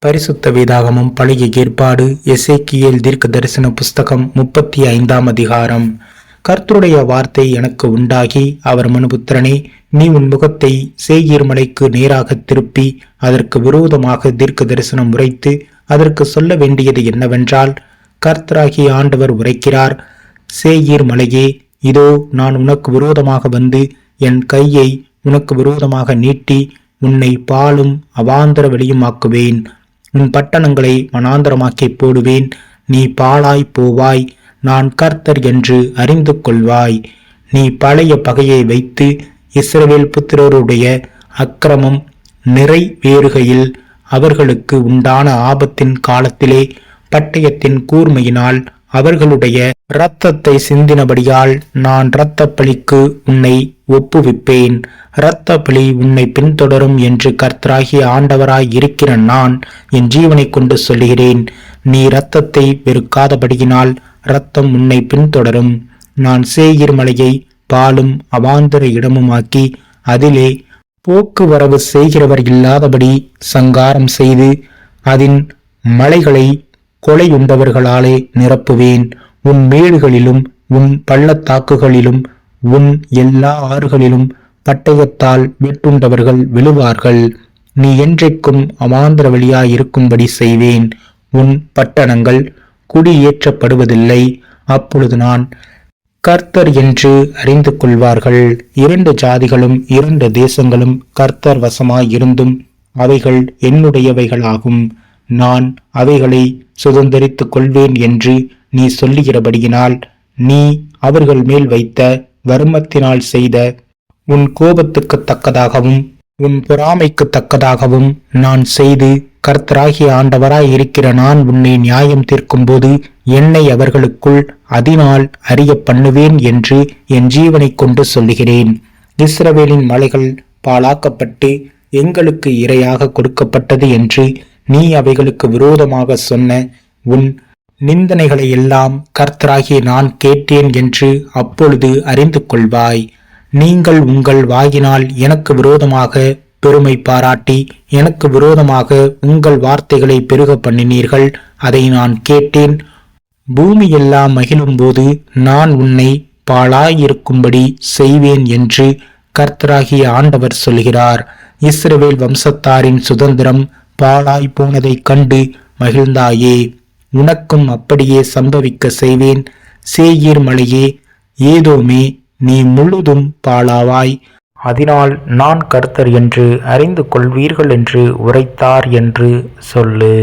பரிசுத்த வேதாகமம் பழைய ஏற்பாடு எசேக்கியேல் தீர்க்க தரிசன புஸ்தகம் 35ஆம் அதிகாரம். கர்த்தருடைய வார்த்தை எனக்கு உண்டாகி, அவர் மனுபுத்திரனே, நீ உன் முகத்தை சேயீர் மலைக்கு நேராக திருப்பி அதற்கு விரோதமாக தீர்க்க தரிசனம் உரைத்து அதற்கு சொல்ல வேண்டியது என்னவென்றால், கர்த்தராகிய ஆண்டவர் உரைக்கிறார், சேயீர் மலையே, இதோ நான் உனக்கு விரோதமாக வந்து என் கையை உனக்கு விரோதமாக நீட்டி உன்னை பாலும் அவாந்தர வெளியுமாக்குவேன். உன் பட்டணங்களை வனாந்தரமாக்கி போடுவேன். நீ பாழாய் போவாய். நான் கர்த்தர் என்று அறிந்து கொள்வாய். நீ பழைய பகையை வைத்து இஸ்ரவேல் புத்திரருடைய அக்கிரமம் நிறைவேறுகையில் அவர்களுக்கு உண்டான ஆபத்தின் காலத்திலே பட்டயத்தின் கூர்மையினால் அவர்களுடைய இரத்தத்தை சிந்தினபடியால் நான் இரத்த பலிக்கு உன்னை ஒப்புவிப்பேன். இரத்த பலி உன்னை பின்தொடரும் என்று கர்த்தராகிய ஆண்டவராய் இருக்கிற நான் என் ஜீவனை கொண்டு சொல்லுகிறேன். நீ இரத்தத்தை வெறுக்காதபடியினால் இரத்தம் உன்னை பின்தொடரும். நான் சேயீர் மலையை பாலும் அவாந்தர இடமுமாக்கி அதிலே போக்குவரவு செய்கிறவர் இல்லாதபடி சங்காரம் செய்து அதன் மலைகளை கொலையுண்டவர்களாலே நிரப்புவேன். உன் மேடுகளிலும் உன் பள்ளத்தாக்குகளிலும் உன் எல்லா ஆறுகளிலும் பட்டயத்தால் வெட்டுண்டவர்கள் விழுவார்கள். நீ என்றைக்கும் அவாந்தர வழியாயிருக்கும்படி செய்வேன். உன் பட்டணங்கள் குடியேற்றப்படுவதில்லை. அப்பொழுது நான் கர்த்தர் என்று அறிந்து கொள்வார்கள். 2 ஜாதிகளும் 2 தேசங்களும் கர்த்தர் வசமாயிருந்தும் அவைகள் என்னுடையவைகளாகும். நான் அவைகளை சுதந்தரித்துக் கொள்வேன் என்று நீ சொல்லுகிறபடியினால் நீ அவர்கள் மேல் வைத்த வர்மத்தினால் செய்த உன் கோபத்துக்கு தக்கதாகவும் உன் பொறாமைக்கு தக்கதாகவும் நான் செய்து கர்த்தராகிய ஆண்டவராய் இருக்கிற நான் உன்னை நியாயம் தீர்க்கும்போது என்னை அவர்களுக்குள் அதனால் அறிய பண்ணுவேன் என்று என் ஜீவனை கொண்டு சொல்லுகிறேன். இஸ்ரவேலின் மலைகள் பாழாக்கப்பட்டு எங்களுக்கு இரையாக கொடுக்கப்பட்டது என்று நீ அவைகளுக்கு விரோதமாக சொன்ன உன் நிந்தனைகளை எல்லாம் கர்த்தராகிய நான் கேட்டேன் என்று அப்பொழுது அறிந்து கொள்வாய். நீங்கள் உங்கள் வாயினால் எனக்கு விரோதமாக பெருமை பாராட்டி எனக்கு விரோதமாக உங்கள் வார்த்தைகளை பெருக பண்ணினீர்கள். அதை நான் கேட்டேன். பூமியெல்லாம் மகிழும்போது நான் உன்னை பாழாயிருக்கும்படி செய்வேன் என்று கர்த்தராகிய ஆண்டவர் சொல்கிறார். இஸ்ரவேல் வம்சத்தாரின் சுதந்திரம் பாழாய் போனதைக் கண்டு மகிழ்ந்தாயே, உனக்கும் அப்படியே சம்பவிக்க செய்வேன். சேயீர் மலையே, ஏதோமே, நீ முழுதும் பாழாவாய். அதனால் நான் கர்த்தர் என்று அறிந்து கொள்வீர்கள் என்று உரைத்தார் என்று சொல்லு.